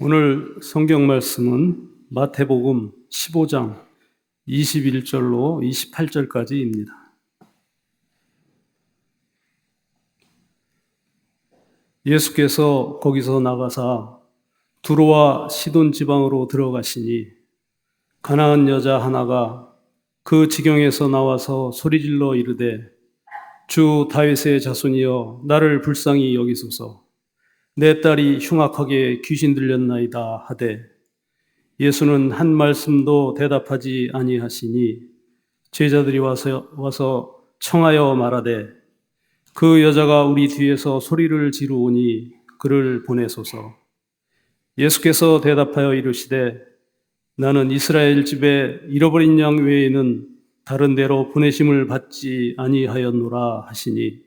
오늘 성경 말씀은 마태복음 15장 21절로 28절까지입니다. 예수께서 거기서 나가사 두로와 시돈 지방으로 들어가시니 가나안 여자 하나가 그 지경에서 나와서 소리질러 이르되 주 다윗의 자손이여 나를 불쌍히 여기소서. 내 딸이 흉악하게 귀신 들렸나이다 하되 예수는 한 말씀도 대답하지 아니하시니 제자들이 와서 청하여 말하되 그 여자가 우리 뒤에서 소리를 지르오니 그를 보내소서. 예수께서 대답하여 이르시되 나는 이스라엘 집에 잃어버린 양 외에는 다른 데로 보내심을 받지 아니하였노라 하시니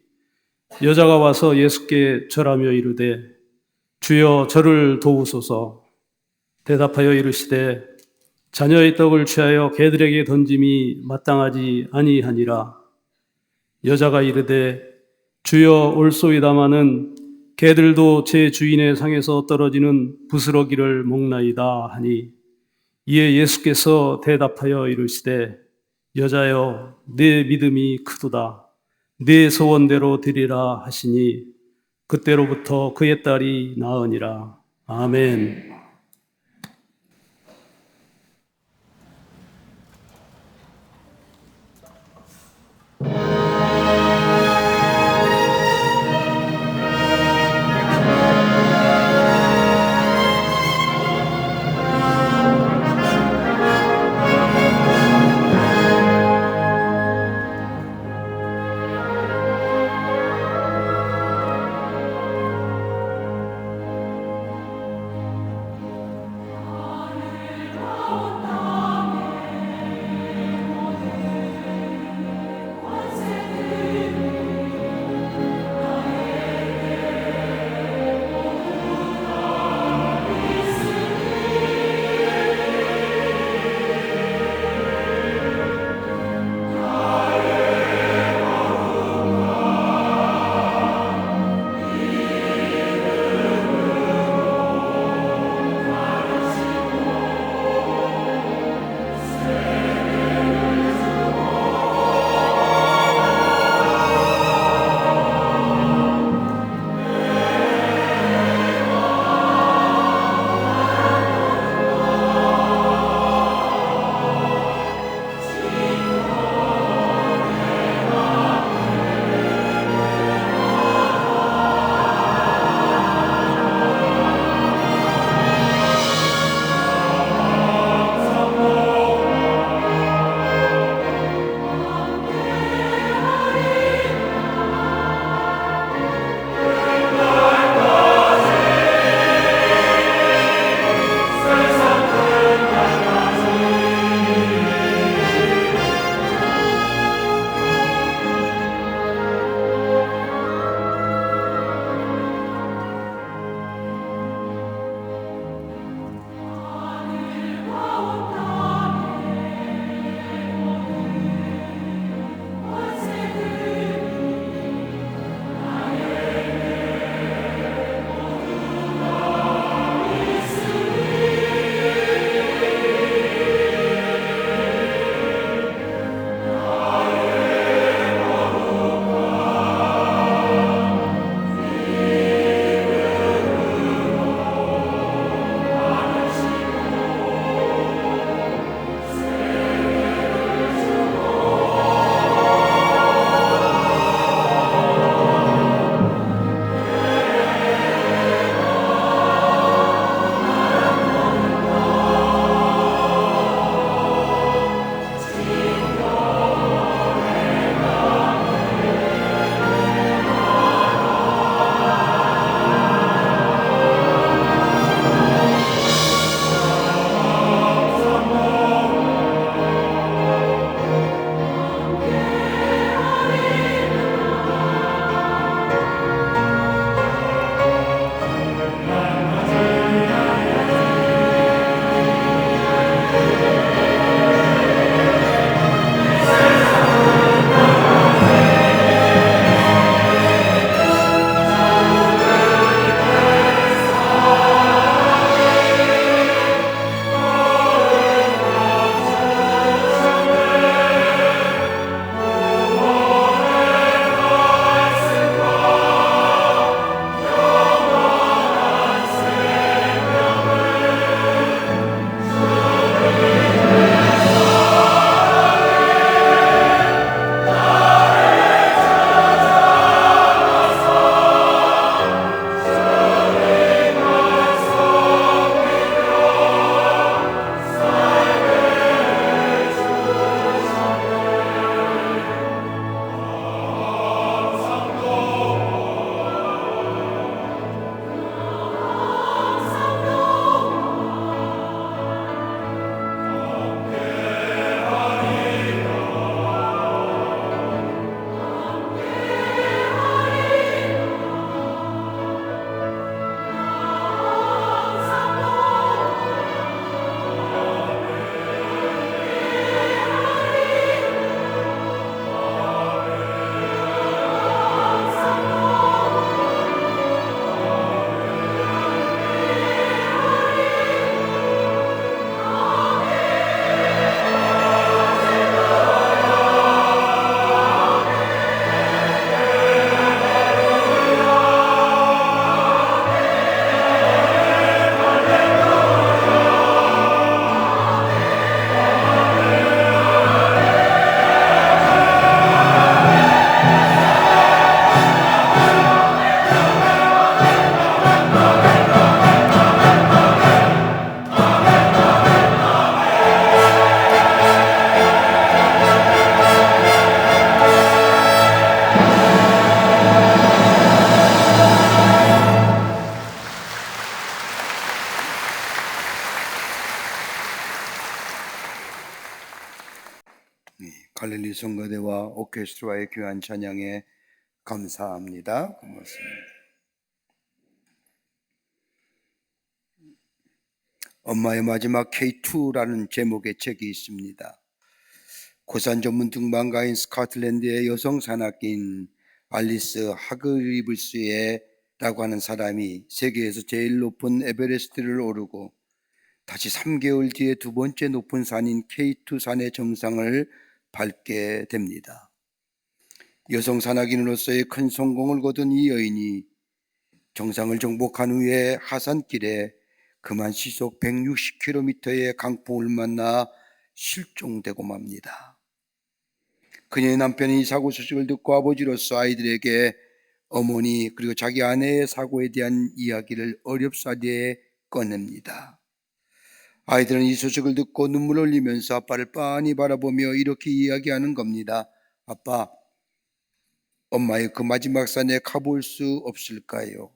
여자가 와서 예수께 절하며 이르되 주여 저를 도우소서. 대답하여 이르시되 자녀의 떡을 취하여 개들에게 던짐이 마땅하지 아니하니라. 여자가 이르되 주여 올소이다마는 개들도 제 주인의 상에서 떨어지는 부스러기를 먹나이다 하니 이에 예수께서 대답하여 이르시되 여자여 내 믿음이 크도다. 네 소원대로 되리라 하시니 그때로부터 그의 딸이 나으니라. 아멘. 갈릴리 성가대와 오케스트라의 귀한 찬양에 감사합니다. 고맙습니다. 엄마의 마지막 K2라는 제목의 책이 있습니다. 고산 전문 등반가인 스코틀랜드의 여성 산악인 알리스 하그리블스라고 하는 사람이 세계에서 제일 높은 에베레스트를 오르고 다시 3개월 뒤에 두 번째 높은 산인 K2 산의 정상을 밟게 됩니다. 여성 산악인으로서의 큰 성공을 거둔 이 여인이 정상을 정복한 후에 하산길에 그만 시속 160km의 강풍을 만나 실종되고 맙니다. 그녀의 남편이 이 사고 소식을 듣고 아버지로서 아이들에게 어머니 그리고 자기 아내의 사고에 대한 이야기를 어렵사리에 꺼냅니다. 아이들은 이 소식을 듣고 눈물을 흘리면서 아빠를 빤히 바라보며 이렇게 이야기하는 겁니다. 아빠, 엄마의 그 마지막 산에 가볼 수 없을까요?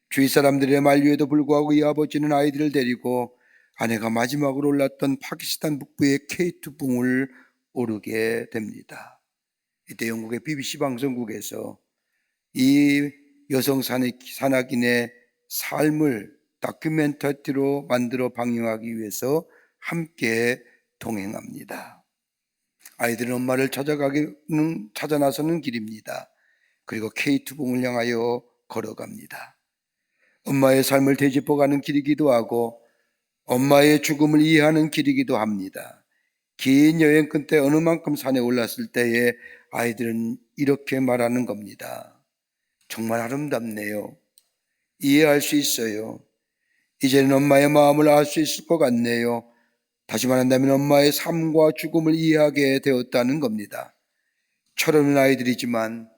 주위 사람들의 만류에도 불구하고 이 아버지는 아이들을 데리고 아내가 마지막으로 올랐던 파키스탄 북부의 K2 봉을 오르게 됩니다. 이때 영국의 BBC 방송국에서 이 여성 산악인의 삶을 다큐멘터리로 만들어 방영하기 위해서 함께 동행합니다. 아이들은 엄마를 찾아 나서는 길입니다. 그리고 K2 봉을 향하여 걸어갑니다. 엄마의 삶을 되짚어가는 길이기도 하고 엄마의 죽음을 이해하는 길이기도 합니다. 긴 여행 끝에 어느 만큼 산에 올랐을 때에 아이들은 이렇게 말하는 겁니다. 정말 아름답네요. 이해할 수 있어요. 이제는 엄마의 마음을 알 수 있을 것 같네요. 다시 말한다면 엄마의 삶과 죽음을 이해하게 되었다는 겁니다. 철없는 아이들이지만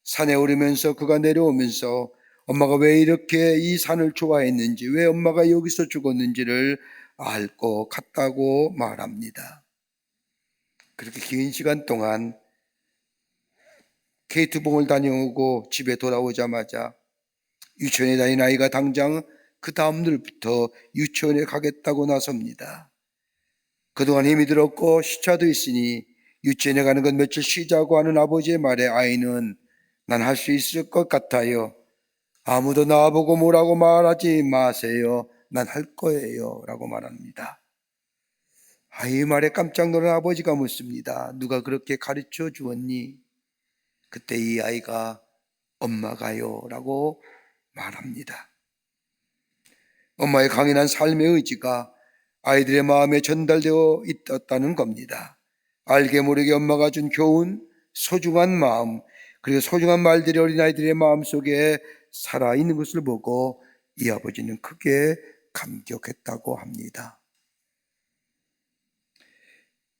산에 오르면서 그가 내려오면서 엄마가 왜 이렇게 이 산을 좋아했는지, 왜 엄마가 여기서 죽었는지를 알 것 같다고 말합니다. 그렇게 긴 시간 동안 K2봉을 다녀오고 집에 돌아오자마자 유치원에 다닌 아이가 당장 그 다음 날부터 유치원에 가겠다고 나섭니다. 그동안 힘이 들었고 시차도 있으니 유치원에 가는 건 며칠 쉬자고 하는 아버지의 말에 아이는 난 할 수 있을 것 같아요. 아무도 나보고 뭐라고 말하지 마세요. 난 할 거예요. 라고 말합니다. 아이의 말에 깜짝 놀란 아버지가 묻습니다. 누가 그렇게 가르쳐 주었니? 그때 이 아이가 엄마가요. 라고 말합니다. 엄마의 강인한 삶의 의지가 아이들의 마음에 전달되어 있었다는 겁니다. 알게 모르게 엄마가 준 교훈, 소중한 마음, 그리고 소중한 말들이 어린아이들의 마음속에 살아있는 것을 보고 이 아버지는 크게 감격했다고 합니다.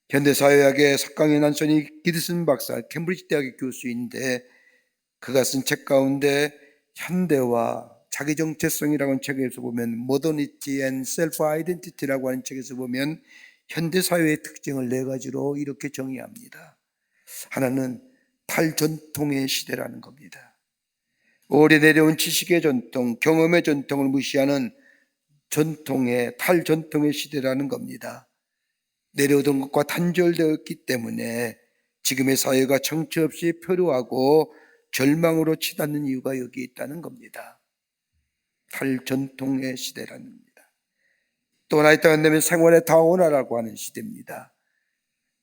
현대사회학의 석강의 난손이 기드슨 박사, 캠브리지 대학의 교수인데 그가 쓴 책 가운데 현대와 자기 정체성이라는 책에서 보면 Modernity and Self-Identity라고 하는 책에서 보면 현대사회의 특징을 네 가지로 이렇게 정의합니다. 하나는 탈전통의 시대라는 겁니다. 오래 내려온 지식의 전통, 경험의 전통을 무시하는 탈전통의 시대라는 겁니다. 내려오던 것과 단절되었기 때문에 지금의 사회가 정처 없이 표류하고 절망으로 치닫는 이유가 여기 있다는 겁니다. 탈전통의 시대라는 겁니다. 또 하나 있다 한다면 생활의 다원화라고 하는 시대입니다.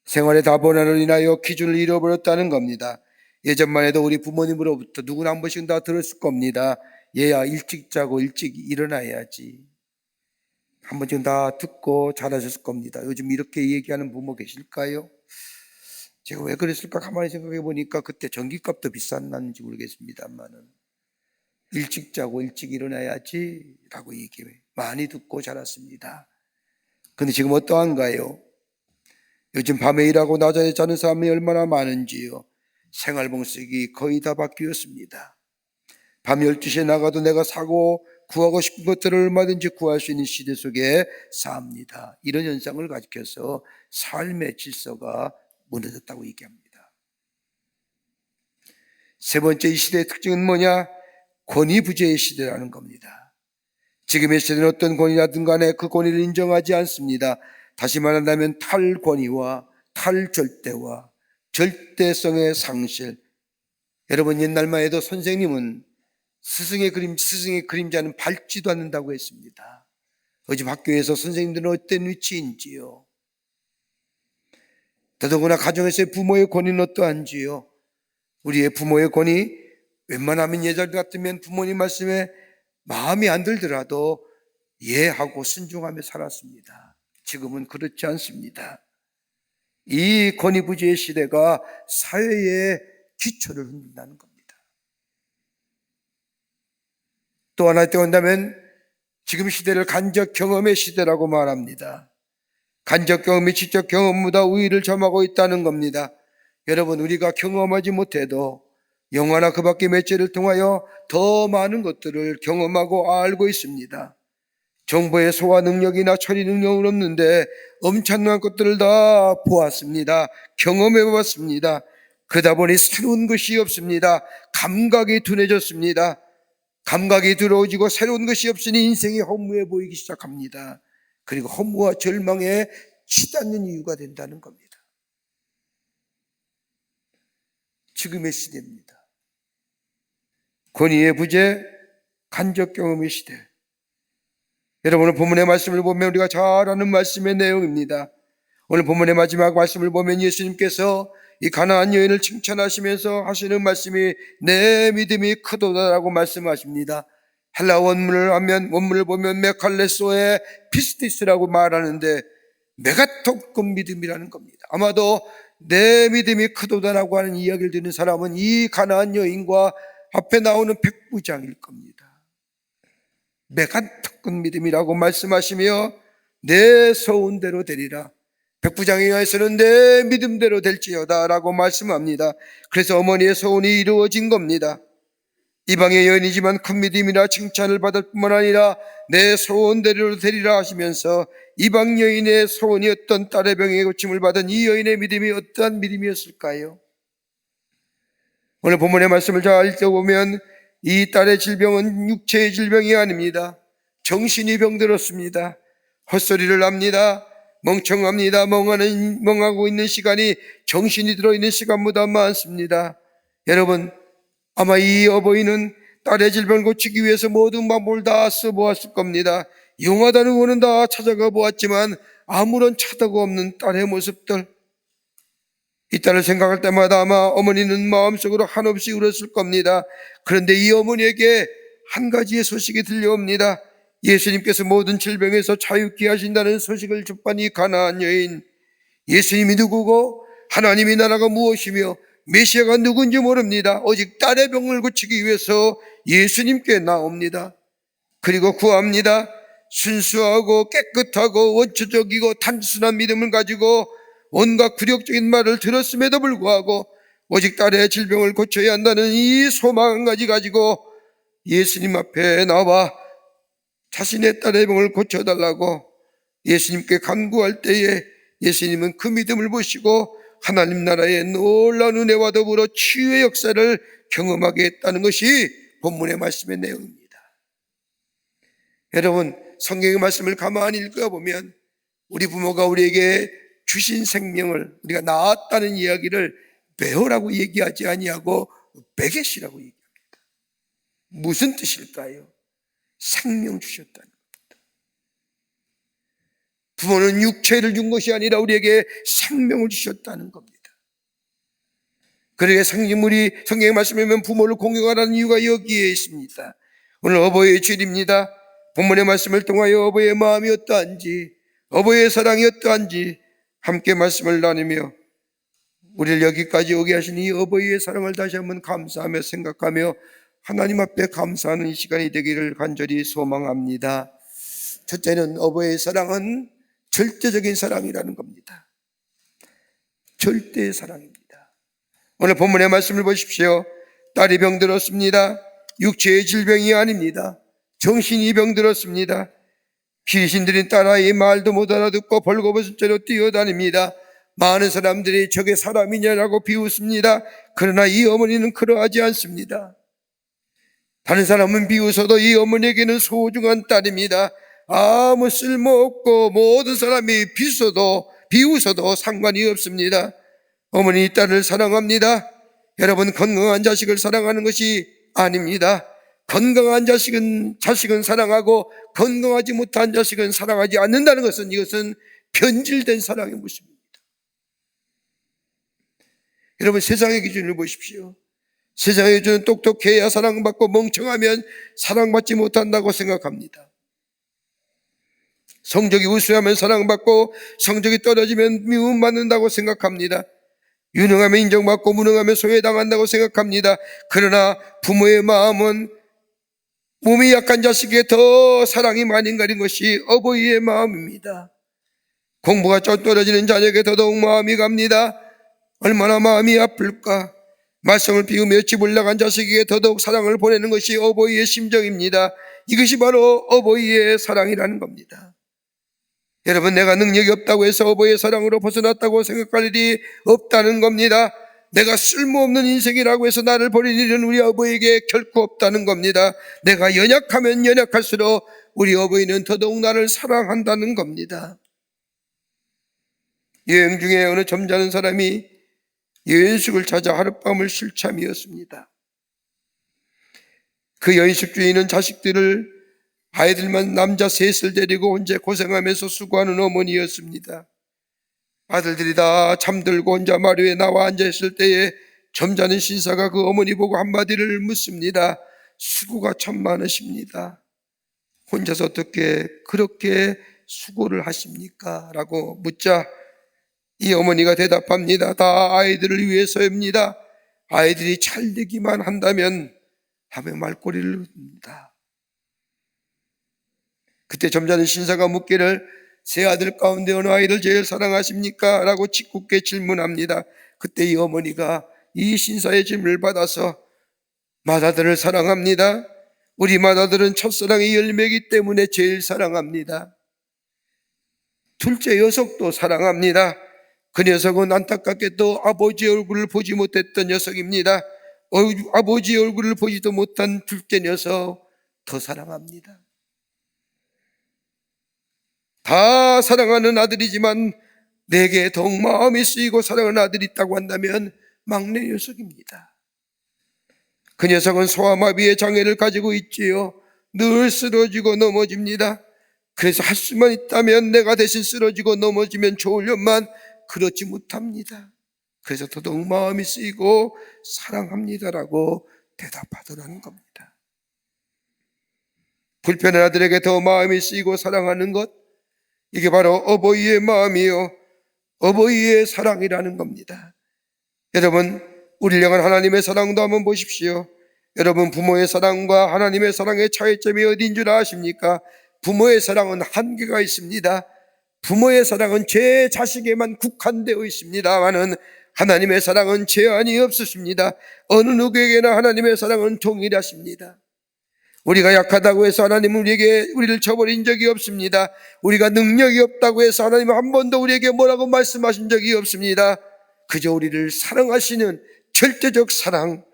생활의 다원화로 인하여 기준을 잃어버렸다는 겁니다. 예전만 해도 우리 부모님으로부터 누구나 한 번씩은 다 들었을 겁니다. 얘야 일찍 자고 일찍 일어나야지. 한 번쯤 다 듣고 자라셨을 겁니다. 요즘 이렇게 얘기하는 부모 계실까요? 제가 왜 그랬을까 가만히 생각해 보니까 그때 전기값도 비쌌는지 모르겠습니다만은 일찍 자고 일찍 일어나야지 라고 얘기 많이 듣고 자랐습니다. 근데 지금 어떠한가요? 요즘 밤에 일하고 낮에 자는 사람이 얼마나 많은지요. 생활봉식이 거의 다 바뀌었습니다. 밤 12시에 나가도 내가 사고 구하고 싶은 것들을 얼마든지 구할 수 있는 시대 속에 삽니다. 이런 현상을 가리켜서 삶의 질서가 무너졌다고 얘기합니다. 세 번째 이 시대의 특징은 뭐냐? 권위부재의 시대라는 겁니다. 지금의 시대는 어떤 권위라든 간에 그 권위를 인정하지 않습니다. 다시 말한다면 탈권위와 탈절대와 절대성의 상실. 여러분, 옛날만 해도 선생님은 스승의 그림자는 밟지도 않는다고 했습니다. 요즘 학교에서 선생님들은 어떤 위치인지요? 더더구나 가정에서의 부모의 권위는 어떠한지요? 우리의 부모의 권위, 웬만하면 예전 같으면 부모님 말씀에 마음이 안 들더라도 이해하고 순종하며 살았습니다. 지금은 그렇지 않습니다. 이 권위부지의 시대가 사회의 기초를 흔든다는 겁니다. 또 하나 떼온다면 지금 시대를 간접 경험의 시대라고 말합니다. 간접 경험이 지적 경험보다 우위를 점하고 있다는 겁니다. 여러분, 우리가 경험하지 못해도 영화나 그 밖의 매체를 통하여 더 많은 것들을 경험하고 알고 있습니다. 정보의 소화 능력이나 처리 능력은 없는데 엄청난 것들을 다 보았습니다. 경험해 보았습니다. 그러다 보니 새로운 것이 없습니다. 감각이 둔해졌습니다. 감각이 두려워지고 새로운 것이 없으니 인생이 허무해 보이기 시작합니다. 그리고 허무와 절망에 치닫는 이유가 된다는 겁니다. 지금의 시대입니다. 권위의 부재, 간접 경험의 시대. 여러분, 오늘 본문의 말씀을 보면 우리가 잘 아는 말씀의 내용입니다. 오늘 본문의 마지막 말씀을 보면 예수님께서 이 가나안 여인을 칭찬하시면서 하시는 말씀이 내 믿음이 크도다라고 말씀하십니다. 헬라 원문을 보면 메칼레소의 피스티스라고 말하는데 메가토급 믿음이라는 겁니다. 아마도 내 믿음이 크도다라고 하는 이야기를 듣는 사람은 이 가나안 여인과 앞에 나오는 백부장일 겁니다. 메가토급 믿음이라고 말씀하시며 내 소원대로 되리라. 백부장에 의해서는 내 믿음대로 될지어다 라고 말씀합니다. 그래서 어머니의 소원이 이루어진 겁니다. 이방의 여인이지만 큰 믿음이라 칭찬을 받을 뿐만 아니라 내 소원대로 되리라 하시면서 이방 여인의 소원이었던 딸의 병에 고침을 받은 이 여인의 믿음이 어떠한 믿음이었을까요? 오늘 본문의 말씀을 잘 읽어보면 이 딸의 질병은 육체의 질병이 아닙니다. 정신이 병들었습니다. 헛소리를 합니다. 멍청합니다. 멍하고 있는 시간이 정신이 들어있는 시간보다 많습니다. 여러분, 아마 이 어버이는 딸의 질병을 고치기 위해서 모든 방법을 다 써보았을 겁니다. 용하다는 의원은 다 찾아가 보았지만 아무런 차도가 없는 딸의 모습들, 이 딸을 생각할 때마다 아마 어머니는 마음속으로 한없이 울었을 겁니다. 그런데 이 어머니에게 한 가지의 소식이 들려옵니다. 예수님께서 모든 질병에서 자유케 하신다는 소식을 접한 이 가나안 여인, 예수님이 누구고 하나님의 나라가 무엇이며 메시아가 누군지 모릅니다. 오직 딸의 병을 고치기 위해서 예수님께 나옵니다. 그리고 구합니다. 순수하고 깨끗하고 원초적이고 단순한 믿음을 가지고 온갖 굴욕적인 말을 들었음에도 불구하고 오직 딸의 질병을 고쳐야 한다는 이 소망 한 가지 가지고 예수님 앞에 나와 자신의 딸의 병을 고쳐달라고 예수님께 간구할 때에 예수님은 그 믿음을 보시고 하나님 나라의 놀라운 은혜와 더불어 치유의 역사를 경험하게 했다는 것이 본문의 말씀의 내용입니다. 여러분, 성경의 말씀을 가만히 읽어보면 우리 부모가 우리에게 주신 생명을 우리가 낳았다는 이야기를 배우라고 얘기하지 아니하고 베겟이라고 얘기합니다. 무슨 뜻일까요? 생명 주셨다는 겁니다. 부모는 육체를 준 것이 아니라 우리에게 생명을 주셨다는 겁니다. 그러게 성경의 말씀에 보면 부모를 공경하라는 이유가 여기에 있습니다. 오늘 어버이의 주일입니다. 본문의 말씀을 통하여 어버이의 마음이 어떠한지, 어버이의 사랑이 어떠한지 함께 말씀을 나누며 우리를 여기까지 오게 하신 이 어버이의 사랑을 다시 한번 감사하며 생각하며 하나님 앞에 감사하는 이 시간이 되기를 간절히 소망합니다. 첫째는 어버이의 사랑은 절대적인 사랑이라는 겁니다. 절대의 사랑입니다. 오늘 본문의 말씀을 보십시오. 딸이 병들었습니다. 육체의 질병이 아닙니다. 정신이 병들었습니다. 귀신들인 딸아이 말도 못 알아듣고 벌거벗은 채로 뛰어다닙니다. 많은 사람들이 저게 사람이냐라고 비웃습니다. 그러나 이 어머니는 그러하지 않습니다. 다른 사람은 비웃어도 이 어머니에게는 소중한 딸입니다. 아무 쓸모없고 모든 사람이 비웃어도 비웃어도 상관이 없습니다. 어머니 딸을 사랑합니다. 여러분, 건강한 자식을 사랑하는 것이 아닙니다. 건강한 자식은 사랑하고 건강하지 못한 자식은 사랑하지 않는다는 것은, 이것은 변질된 사랑의 모습입니다. 여러분, 세상의 기준을 보십시오. 세상의 기준은 똑똑해야 사랑받고 멍청하면 사랑받지 못한다고 생각합니다. 성적이 우수하면 사랑받고 성적이 떨어지면 미움받는다고 생각합니다. 유능하면 인정받고 무능하면 소외당한다고 생각합니다. 그러나 부모의 마음은 몸이 약한 자식에게 더 사랑이 많이 가는 것이 어버이의 마음입니다. 공부가 좀 떨어지는 자녀에게 더더욱 마음이 갑니다. 얼마나 마음이 아플까. 말썽을 피우며 집을 나간 자식에게 더더욱 사랑을 보내는 것이 어버이의 심정입니다. 이것이 바로 어버이의 사랑이라는 겁니다. 여러분, 내가 능력이 없다고 해서 어버이의 사랑으로 벗어났다고 생각할 일이 없다는 겁니다. 내가 쓸모없는 인생이라고 해서 나를 버리는 일은 우리 어버이에게 결코 없다는 겁니다. 내가 연약하면 연약할수록 우리 어버이는 더더욱 나를 사랑한다는 겁니다. 여행 중에 어느 점잖은 사람이 여인숙을 찾아 하룻밤을 쉴 참이었습니다. 그 여인숙 주인은 자식들을, 아이들만 남자 셋을 데리고 혼자 고생하면서 수고하는 어머니였습니다. 아들들이 다 잠들고 혼자 마루에 나와 앉아있을 때에 점잖은 신사가 그 어머니 보고 한마디를 묻습니다. 수고가 참 많으십니다. 혼자서 어떻게 그렇게 수고를 하십니까? 라고 묻자 이 어머니가 대답합니다. 다 아이들을 위해서입니다. 아이들이 잘 되기만 한다면 하며 말꼬리를 듭니다. 그때 점잖은 신사가 묻기를 세 아들 가운데 어느 아이를 제일 사랑하십니까? 라고 짓궂게 질문합니다. 그때 이 어머니가 이 신사의 질문을 받아서 맏아들을 사랑합니다. 우리 맏아들은 첫사랑의 열매이기 때문에 제일 사랑합니다. 둘째 녀석도 사랑합니다. 그 녀석은 안타깝게도 아버지의 얼굴을 보지 못했던 녀석입니다. 아버지의 얼굴을 보지도 못한 둘째 녀석 더 사랑합니다. 다 사랑하는 아들이지만 내게 더욱 마음이 쓰이고 사랑하는 아들이 있다고 한다면 막내 녀석입니다. 그 녀석은 소아마비의 장애를 가지고 있지요. 늘 쓰러지고 넘어집니다. 그래서 할 수만 있다면 내가 대신 쓰러지고 넘어지면 좋으련만 그렇지 못합니다. 그래서 더더욱 마음이 쓰이고 사랑합니다라고 대답하더라는 겁니다. 불편한 아들에게 더 마음이 쓰이고 사랑하는 것, 이게 바로 어버이의 마음이요, 어버이의 사랑이라는 겁니다. 여러분, 우리를 향한 하나님의 사랑도 한번 보십시오. 여러분, 부모의 사랑과 하나님의 사랑의 차이점이 어디인 줄 아십니까? 부모의 사랑은 한계가 있습니다. 부모의 사랑은 제 자식에만 국한되어 있습니다만은 하나님의 사랑은 제한이 없으십니다. 어느 누구에게나 하나님의 사랑은 동일하십니다. 우리가 약하다고 해서 하나님은 우리를 쳐버린 적이 없습니다. 우리가 능력이 없다고 해서 하나님은 한 번도 우리에게 뭐라고 말씀하신 적이 없습니다. 그저 우리를 사랑하시는 절대적 사랑.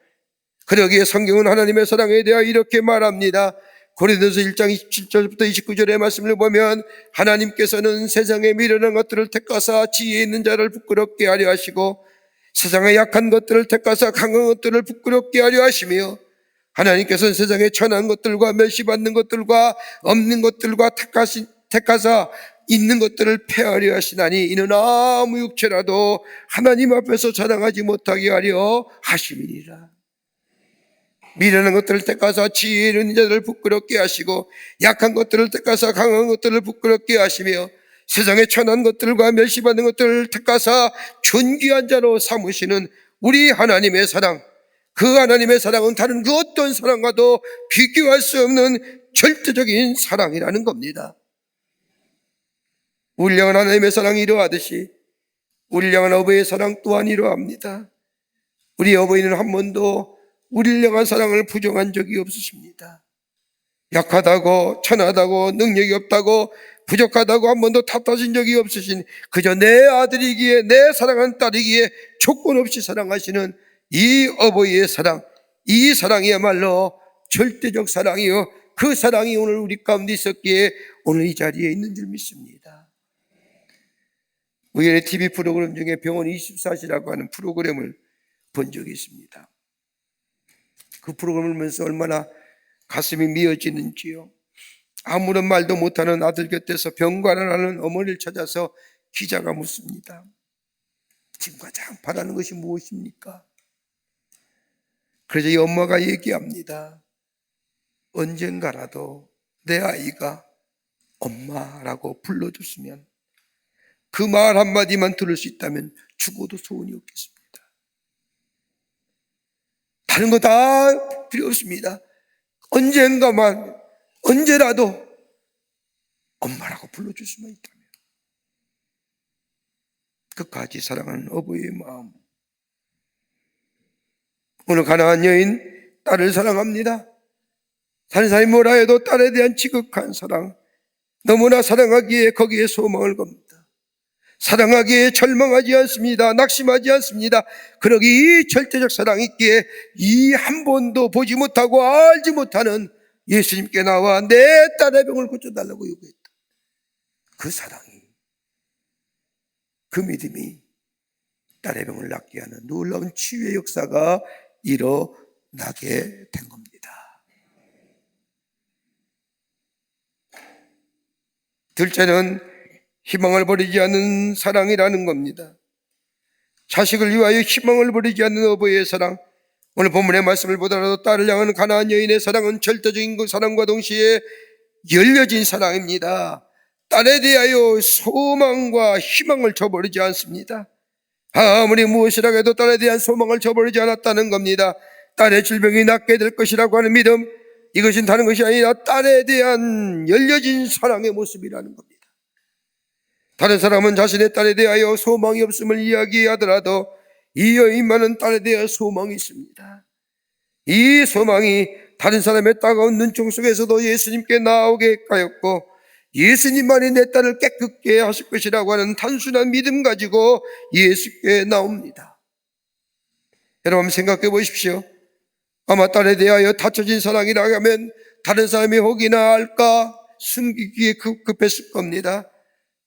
그러기에 성경은 하나님의 사랑에 대하여 이렇게 말합니다. 고린도서 1장 27절부터 29절의 말씀을 보면 하나님께서는 세상에 미련한 것들을 택하사 지혜 있는 자를 부끄럽게 하려 하시고 세상에 약한 것들을 택하사 강한 것들을 부끄럽게 하려 하시며 하나님께서는 세상에 천한 것들과 멸시받는 것들과 없는 것들과 택하사 있는 것들을 폐하려 하시나니 이는 아무 육체라도 하나님 앞에서 자랑하지 못하게 하려 하심이니라. 미련한 것들을 택하사 지혜 있는 자들을 부끄럽게 하시고 약한 것들을 택하사 강한 것들을 부끄럽게 하시며 세상에 천한 것들과 멸시받는 것들을 택하사 존귀한 자로 삼으시는 우리 하나님의 사랑, 그 하나님의 사랑은 다른 그 어떤 사랑과도 비교할 수 없는 절대적인 사랑이라는 겁니다. 우리 향한 하나님의 사랑이 이러하듯이 우리 향한 어버이의 사랑 또한 이러합니다. 우리 어버이는 한 번도 우리를 향한 사랑을 부정한 적이 없으십니다. 약하다고, 천하다고, 능력이 없다고, 부족하다고 한 번도 탓하신 적이 없으신, 그저 내 아들이기에, 내 사랑하는 딸이기에 조건 없이 사랑하시는 이 어버이의 사랑, 이 사랑이야말로 절대적 사랑이요, 그 사랑이 오늘 우리 가운데 있었기에 오늘 이 자리에 있는 줄 믿습니다. 우연히 TV 프로그램 중에 병원 24시라고 하는 프로그램을 본 적이 있습니다. 그 프로그램을 보면서 얼마나 가슴이 미어지는지요. 아무런 말도 못하는 아들 곁에서 병관을 하는 어머니를 찾아서 기자가 묻습니다. 지금 가장 바라는 것이 무엇입니까? 그래서 이 엄마가 얘기합니다. 언젠가라도 내 아이가 엄마라고 불러줬으면, 그 말 한마디만 들을 수 있다면 죽어도 소원이 없겠습니다. 다른 거 다 필요 없습니다. 언젠가만, 언제라도 엄마라고 불러줄 수만 있다면. 끝까지 사랑하는 어부의 마음. 오늘 가난한 여인, 딸을 사랑합니다. 다른 사람이 뭐라 해도 딸에 대한 지극한 사랑, 너무나 사랑하기에 거기에 소망을 겁니다. 사랑하기에 절망하지 않습니다. 낙심하지 않습니다. 그러기 이 절대적 사랑이 있기에 이 한 번도 보지 못하고 알지 못하는 예수님께 나와 내 딸의 병을 고쳐달라고 요구했다. 그 사랑이, 그 믿음이 딸의 병을 낫게 하는 놀라운 치유의 역사가 일어나게 된 겁니다. 둘째는 희망을 버리지 않는 사랑이라는 겁니다. 자식을 위하여 희망을 버리지 않는 어버이의 사랑. 오늘 본문의 말씀을 보더라도 딸을 향하는 가난한 여인의 사랑은 절대적인 그 사랑과 동시에 열려진 사랑입니다. 딸에 대하여 소망과 희망을 저버리지 않습니다. 아무리 무엇이라고 해도 딸에 대한 소망을 저버리지 않았다는 겁니다. 딸의 질병이 낫게 될 것이라고 하는 믿음, 이것은 다른 것이 아니라 딸에 대한 열려진 사랑의 모습이라는 겁니다. 다른 사람은 자신의 딸에 대하여 소망이 없음을 이야기하더라도 이 여인만은 딸에 대하여 소망이 있습니다. 이 소망이 다른 사람의 따가운 눈총 속에서도 예수님께 나오게 하였고, 예수님만이 내 딸을 깨끗게 하실 것이라고 하는 단순한 믿음 가지고 예수께 나옵니다. 여러분 생각해 보십시오. 아마 딸에 대하여 닫혀진 사랑이라고 하면 다른 사람이 혹이나 알까 숨기기에 급했을 겁니다.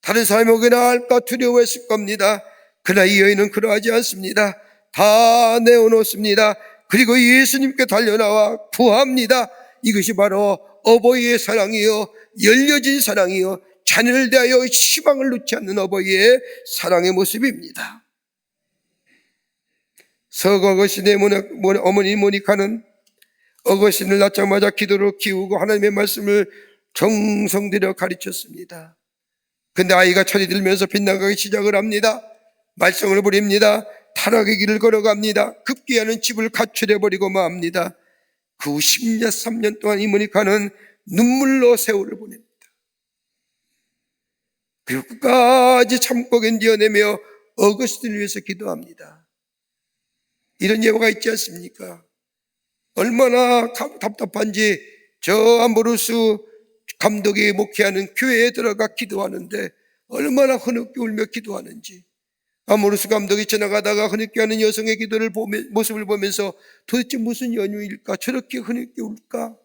다른 사람이 혹이나 알까 두려워했을 겁니다. 그러나 이 여인은 그러하지 않습니다. 다 내어놓습니다. 그리고 예수님께 달려나와 구합니다. 이것이 바로 어버이의 사랑이요, 열려진 사랑이요, 자녀를 대하여 희망을 놓지 않는 어버이의 사랑의 모습입니다. 서거거신의 어머니 모니카는 어거신을 낳자마자 기도로 키우고 하나님의 말씀을 정성 들여 가르쳤습니다. 근데 아이가 철이 들면서 빗나가기 시작을 합니다. 말썽을 부립니다. 타락의 길을 걸어갑니다. 급기야는 집을 가출해버리고 맙니다. 그 후 10년, 3년 동안 이 모니카는 눈물로 세월을 보냅니다. 그리고 끝까지 참고 견뎌내며 어거스틴을 위해서 기도합니다. 이런 예화가 있지 않습니까? 얼마나 답답한지 저 암브로스 감독이 목회하는 교회에 들어가 기도하는데 얼마나 흐느껴 울며 기도하는지, 암브로스 감독이 지나가다가 흐느껴 하는 여성의 기도를 모습을 보면서 도대체 무슨 연유일까? 저렇게 흐느껴 울까?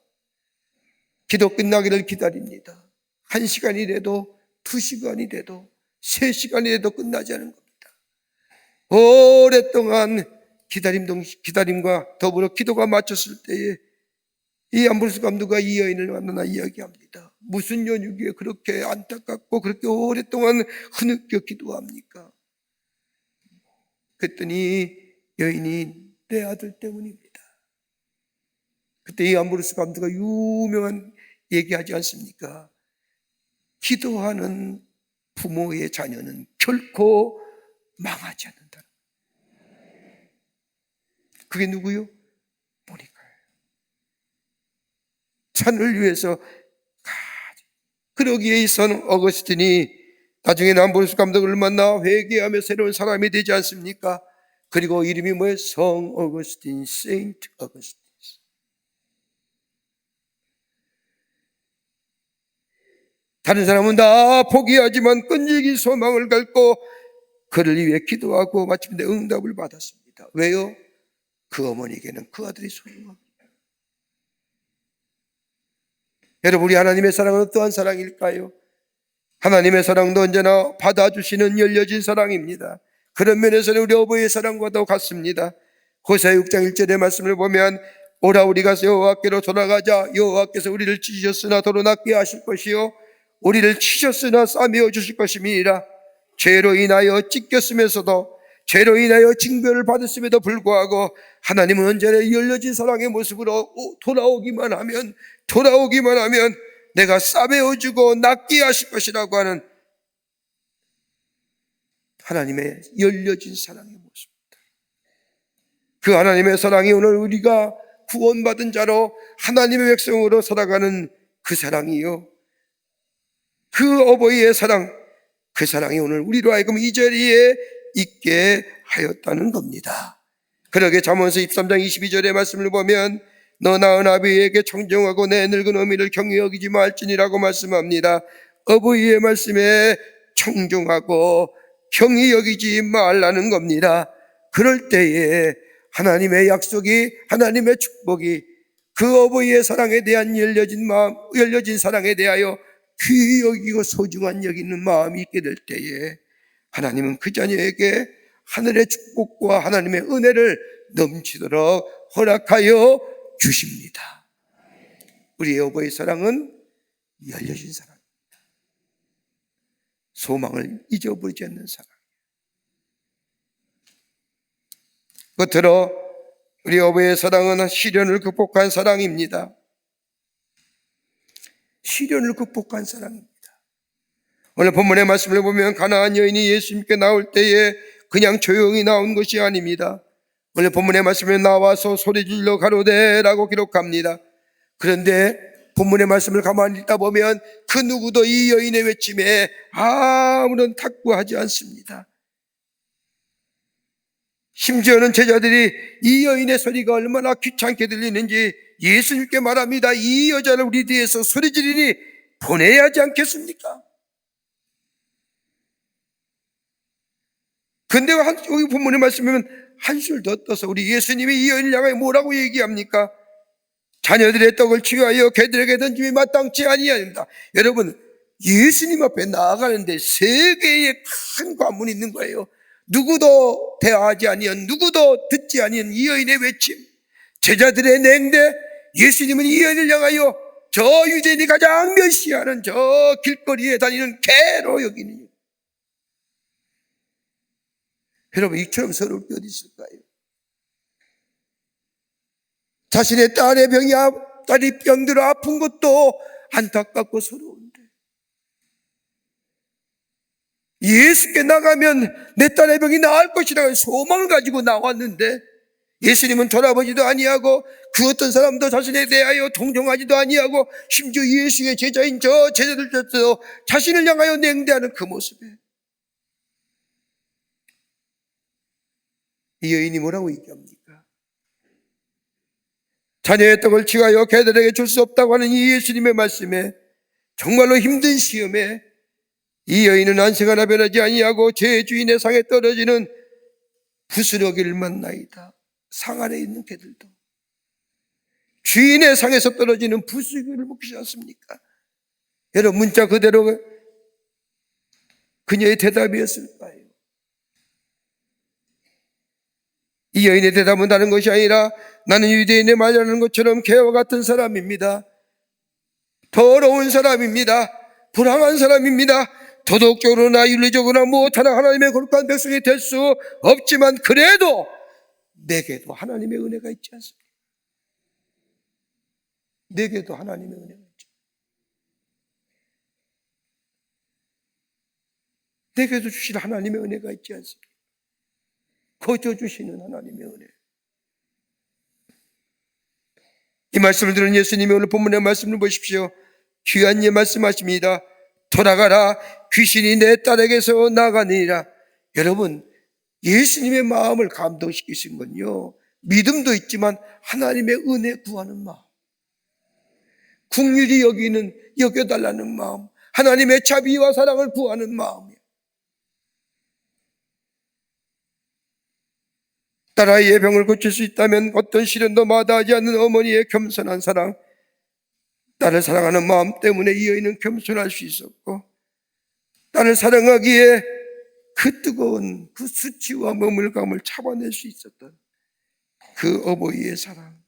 기도 끝나기를 기다립니다. 1시간이 돼도 2시간이 돼도 3시간이 돼도 끝나지 않은 겁니다. 오랫동안 기다림과 더불어 기도가 마쳤을 때에 이 암브로스 감독과 이 여인을 만나 이야기합니다. 무슨 연유기에 그렇게 안타깝고 그렇게 오랫동안 흐느껴 기도합니까? 그랬더니 여인이 내 아들 때문입니다. 그때 이 암브로스 감독가 유명한 얘기하지 않습니까? 기도하는 부모의 자녀는 결코 망하지 않는다. 그게 누구요? 모니카예요. 자녀를 위해서 그러기에 선 어거스틴이 나중에 암브로스 감독을 만나 회개하며 새로운 사람이 되지 않습니까? 그리고 이름이 뭐예요? 성 어거스틴, 세인트 어거스틴. 다른 사람은 다 포기하지만 끈질긴 소망을 갖고 그를 위해 기도하고 마침내 응답을 받았습니다. 왜요? 그 어머니에게는 그 아들이 소중합니다. 여러분, 우리 하나님의 사랑은 어떠한 사랑일까요? 하나님의 사랑도 언제나 받아주시는 열려진 사랑입니다. 그런 면에서는 우리 어버이의 사랑과도 같습니다. 호세아 6장 1절의 말씀을 보면 오라 우리가 여호와께로 돌아가자. 여호와께서 우리를 찢으셨으나 도로 낫게 하실 것이요 우리를 치셨으나 싸매어 주실 것임이니라. 죄로 인하여 찢겼으면서도 죄로 인하여 징벌을 받았음에도 불구하고 하나님은 언제나 열려진 사랑의 모습으로 돌아오기만 하면 내가 싸매어주고 낫게 하실 것이라고 하는 하나님의 열려진 사랑의 모습입니다. 그 하나님의 사랑이 오늘 우리가 구원받은 자로 하나님의 백성으로 살아가는 그 사랑이요, 그 어버이의 사랑, 그 사랑이 오늘 우리로 하여금 이 자리에 있게 하였다는 겁니다. 그러게 잠언서 23장 22절의 말씀을 보면 너 낳은 아비에게 청정하고 내 늙은 어미를 경히 여기지 말지니라고 말씀합니다. 어버이의 말씀에 청정하고 경히 여기지 말라는 겁니다. 그럴 때에 하나님의 약속이, 하나님의 축복이 그 어버이의 사랑에 대한 열려진 마음, 열려진 사랑에 대하여 귀히 여기고 소중한 여기는 마음이 있게 될 때에 하나님은 그 자녀에게 하늘의 축복과 하나님의 은혜를 넘치도록 허락하여 주십니다. 우리의 어버이 사랑은 열려진 사랑입니다. 소망을 잊어버리지 않는 사랑. 끝으로 우리 어버이의 사랑은 시련을 극복한 사랑입니다. 시련을 극복한 사랑입니다. 오늘 본문의 말씀을 보면 가나안 여인이 예수님께 나올 때에 그냥 조용히 나온 것이 아닙니다. 오늘 본문의 말씀에 나와서 소리질러 가로되라고 기록합니다. 그런데 본문의 말씀을 가만히 읽다 보면 그 누구도 이 여인의 외침에 아무런 탁구하지 않습니다. 심지어는 제자들이 이 여인의 소리가 얼마나 귀찮게 들리는지 예수님께 말합니다. 이 여자를 우리 뒤에서 소리 지르니 보내야 하지 않겠습니까? 근데 여기 본문의 말씀이면 한술 더 떠서 우리 예수님이 이 여인을 향하여 뭐라고 얘기합니까? 자녀들의 떡을 취하여 개들에게 던짐이 마땅치 아니하다. 여러분, 예수님 앞에 나아가는데 세 개의 큰 관문이 있는 거예요. 누구도 대하지 아니한, 누구도 듣지 아니한 이 여인의 외침, 제자들의 냉대, 예수님은 이 여인을 향하여 저 유대인이 가장 멸시하는 저 길거리에 다니는 개로 여기는. 여러분, 이처럼 서러울 게 어디 있을까요? 자신의 딸이 병들어 아픈 것도 안타깝고 서러운데, 예수께 나가면 내 딸의 병이 나을 것이라는 소망을 가지고 나왔는데 예수님은 돌아보지도 아니하고 그 어떤 사람도 자신에 대하여 동정하지도 아니하고 심지어 예수의 제자인 저 제자들조차도 자신을 향하여 냉대하는 그 모습에 이 여인이 뭐라고 얘기합니까? 자녀의 떡을 취하여 개들에게 줄 수 없다고 하는 이 예수님의 말씀에 정말로 힘든 시험에 이 여인은 안색 하나 변하지 아니하고 제 주인의 상에 떨어지는 부스러기를 만나이다. 상 안에 있는 개들도 주인의 상에서 떨어지는 부스러기를 먹지 않습니까? 여러분, 문자 그대로 그녀의 대답이었을까요? 이 여인의 대답은 다른 것이 아니라 나는 유대인의 말하는 것처럼 개와 같은 사람입니다. 더러운 사람입니다. 불쌍한 사람입니다. 도덕적으로나 윤리적으로나 무엇하나 하나님의 거룩한 백성이 될 수 없지만 그래도 내게도 하나님의 은혜가 있지 않습니까? 내게도 하나님의 은혜가 있죠. 내게도 주실 하나님의 은혜가 있지 않습니까? 거저 주시는 하나님의 은혜. 이 말씀을 들은 예수님이 오늘 본문의 말씀을 보십시오. 귀한 예 말씀하십니다. 돌아가라, 귀신이 내 딸에게서 나가니라. 여러분, 예수님의 마음을 감동시키신 건요, 믿음도 있지만 하나님의 은혜 구하는 마음, 긍휼히 여겨달라는 마음, 하나님의 자비와 사랑을 구하는 마음이에요. 딸아이의 병을 고칠 수 있다면 어떤 시련도 마다하지 않는 어머니의 겸손한 사랑, 딸을 사랑하는 마음 때문에 이 여인은 겸손할 수 있었고, 딸을 사랑하기에 그 뜨거운 그 수치와 머물감을 참아낼 수 있었던 그 어버이의 사랑,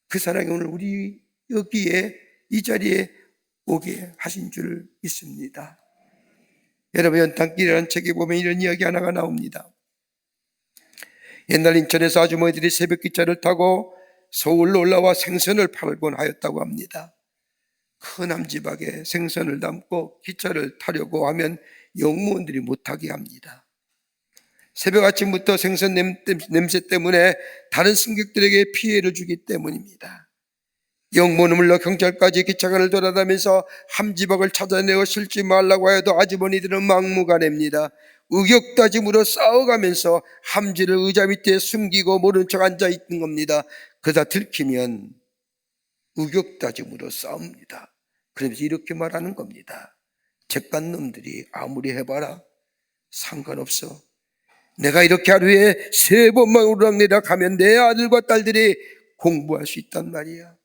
그 사랑이 오늘 우리 여기에 이 자리에 오게 하신 줄 믿습니다. 여러분, 연탄길이라는 책에 보면 이런 이야기 하나가 나옵니다. 옛날 인천에서 아주머니들이 새벽 기차를 타고 서울로 올라와 생선을 팔곤 하였다고 합니다. 큰 남지박에 생선을 담고 기차를 타려고 하면 영무원들이 못하게 합니다. 새벽 아침부터 생선 냄새 때문에 다른 승객들에게 피해를 주기 때문입니다. 영무원을 물러 경찰까지 기차관을 돌아다니면서 함지박을 찾아내어 실지 말라고 해도 아주머니들은 막무가내입니다. 의격다짐으로 싸워가면서 함지를 의자 밑에 숨기고 모른 척 앉아있는 겁니다. 그러다 들키면 의격다짐으로 싸웁니다. 그러면서 이렇게 말하는 겁니다. 잭간 놈들이 아무리 해봐라 상관없어. 내가 이렇게 하루에 3번만 오르락내리락 하면 내 아들과 딸들이 공부할 수 있단 말이야.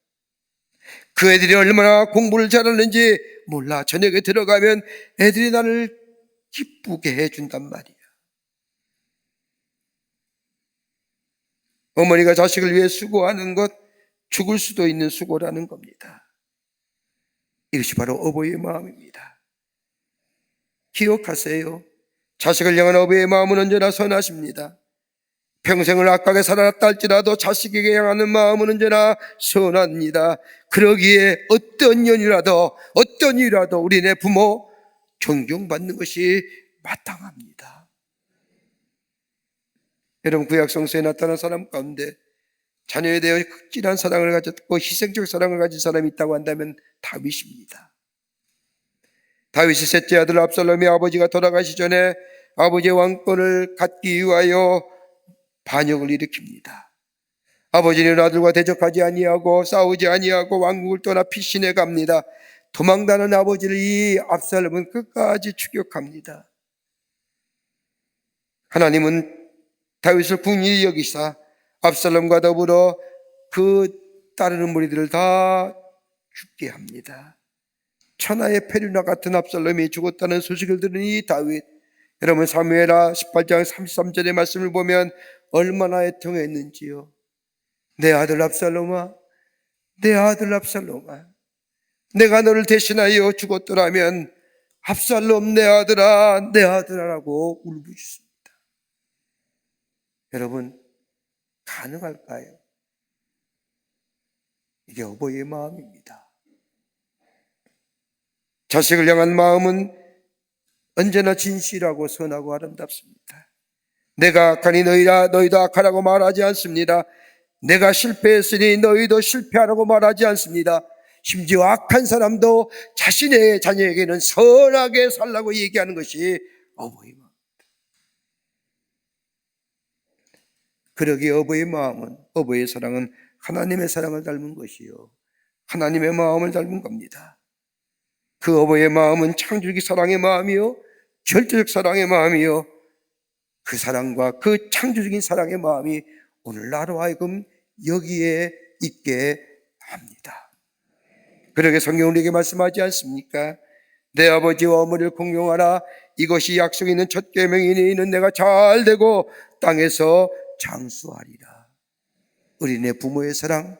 그 애들이 얼마나 공부를 잘하는지 몰라. 저녁에 들어가면 애들이 나를 기쁘게 해준단 말이야. 어머니가 자식을 위해 수고하는 것, 죽을 수도 있는 수고라는 겁니다. 이것이 바로 어버이의 마음입니다. 기억하세요. 자식을 향한 어버이의 마음은 언제나 선하십니다. 평생을 악하게 살아났다 할지라도 자식에게 향하는 마음은 언제나 선합니다. 그러기에 어떤 일이라도 우리네 부모 존경받는 것이 마땅합니다. 여러분, 구약 성서에 나타난 사람 가운데 자녀에 대해 극진한 사랑을 가졌고 희생적 사랑을 가진 사람이 있다고 한다면 다윗입니다. 다윗의 셋째 아들 압살롬의 아버지가 돌아가시 전에 아버지의 왕권을 갖기 위하여 반역을 일으킵니다. 아버지는 아들과 대적하지 아니하고 싸우지 아니하고 왕국을 떠나 피신해 갑니다. 도망다는 아버지를 이 압살롬은 끝까지 추격합니다. 하나님은 다윗을 궁히 여기사 압살롬과 더불어 그 따르는 무리들을 다 죽게 합니다. 천하의 페류나 같은 압살롬이 죽었다는 소식을 들은 이 다윗, 여러분 사무엘하 18장 33절의 말씀을 보면 얼마나 애통했는지요. 내 아들 압살롬아, 내 아들 압살롬아, 내가 너를 대신하여 죽었더라면 압살롬 내 아들아, 내 아들아라고 울부짖습니다. 여러분, 가능할까요? 이게 어버이의 마음입니다. 자식을 향한 마음은 언제나 진실하고 선하고 아름답습니다. 내가 악하니 너희도 악하라고 말하지 않습니다. 내가 실패했으니 너희도 실패하라고 말하지 않습니다. 심지어 악한 사람도 자신의 자녀에게는 선하게 살라고 얘기하는 것이 어버이의 마음입니다. 그러기에 어버이의 마음은, 어버이의 사랑은 하나님의 사랑을 닮은 것이요, 하나님의 마음을 닮은 겁니다. 그 어버이의 마음은 창조적 사랑의 마음이요, 절대적 사랑의 마음이요, 그 사랑과 그 창조적인 사랑의 마음이 오늘 나로 하여금 여기에 있게 합니다. 그러게 성경은 우리에게 말씀하지 않습니까? 내 아버지와 어머니를 공경하라. 이것이 약속 있는 첫 계명이니 이는 내가 잘 되고 땅에서 장수하리라. 우리 내 부모의 사랑,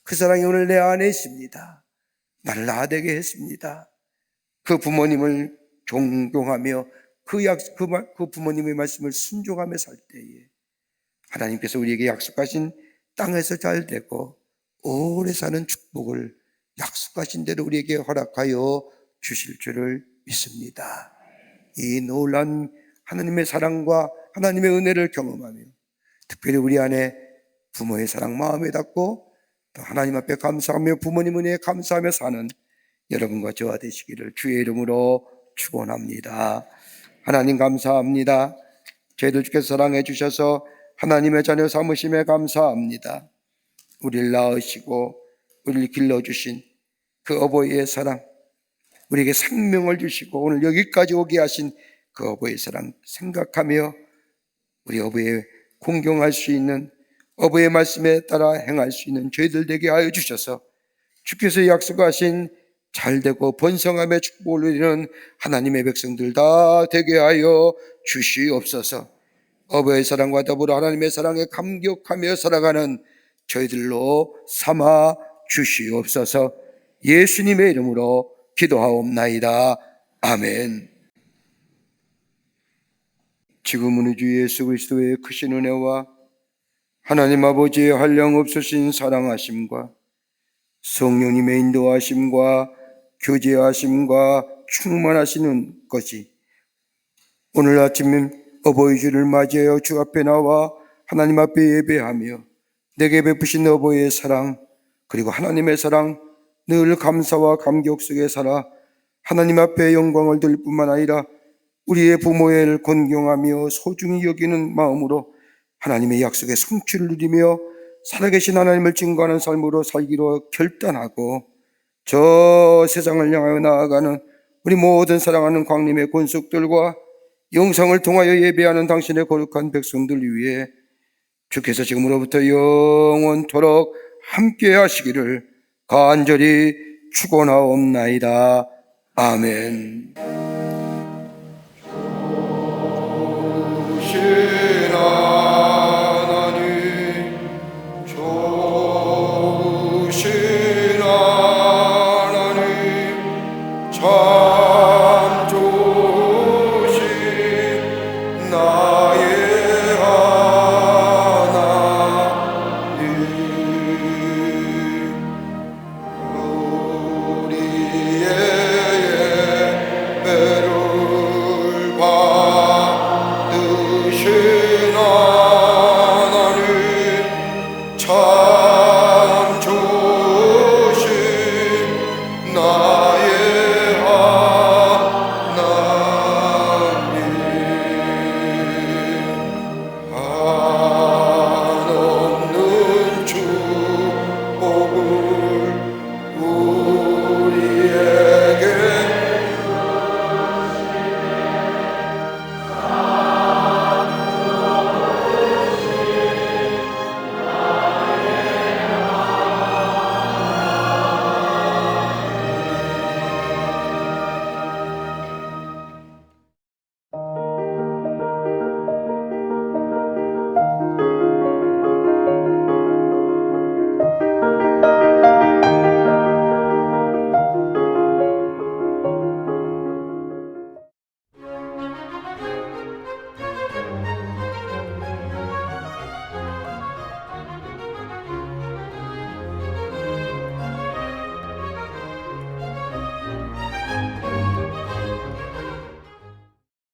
그 사랑이 오늘 내 안에 있습니다. 나를 나되게 했습니다. 그 부모님을 존경하며 그 부모님의 말씀을 순종하며 살 때에 하나님께서 우리에게 약속하신 땅에서 잘 되고 오래 사는 축복을 약속하신 대로 우리에게 허락하여 주실 줄을 믿습니다. 이 놀라운 하나님의 사랑과 하나님의 은혜를 경험하며 특별히 우리 안에 부모의 사랑 마음에 닿고 또 하나님 앞에 감사하며 부모님 은혜에 감사하며 사는 여러분과 저와 되시기를 주의 이름으로 축원합니다. 하나님 감사합니다. 저희들 주께서 사랑해 주셔서 하나님의 자녀 삼으심에 감사합니다. 우리를 낳으시고 우리를 길러주신 그 어버이의 사랑, 우리에게 생명을 주시고 오늘 여기까지 오게 하신 그 어버이의 사랑 생각하며 우리 어버이의 공경할 수 있는, 어버이의 말씀에 따라 행할 수 있는 저희들 되게 하여 주셔서 주께서 약속하신 잘되고 번성함의 축복을 누리는 하나님의 백성들 다 되게 하여 주시옵소서. 어버이의 사랑과 더불어 하나님의 사랑에 감격하며 살아가는 저희들로 삼아 주시옵소서. 예수님의 이름으로 기도하옵나이다. 아멘. 지금은 우리 주 예수 그리스도의 크신 은혜와 하나님 아버지의 한량없으신 사랑하심과 성령님의 인도하심과 교제하심과 충만하시는 것이 오늘 아침 어버이 주를 맞이하여 주 앞에 나와 하나님 앞에 예배하며 내게 베푸신 어버이의 사랑 그리고 하나님의 사랑 늘 감사와 감격 속에 살아 하나님 앞에 영광을 돌릴 뿐만 아니라 우리의 부모를 존경하며 소중히 여기는 마음으로 하나님의 약속의 성취를 누리며 살아계신 하나님을 증거하는 삶으로 살기로 결단하고 저 세상을 향하여 나아가는 우리 모든 사랑하는 광림의 권속들과 영상을 통하여 예배하는 당신의 거룩한 백성들 위해 주께서 지금으로부터 영원토록 함께 하시기를 간절히 축원하옵나이다. 아멘.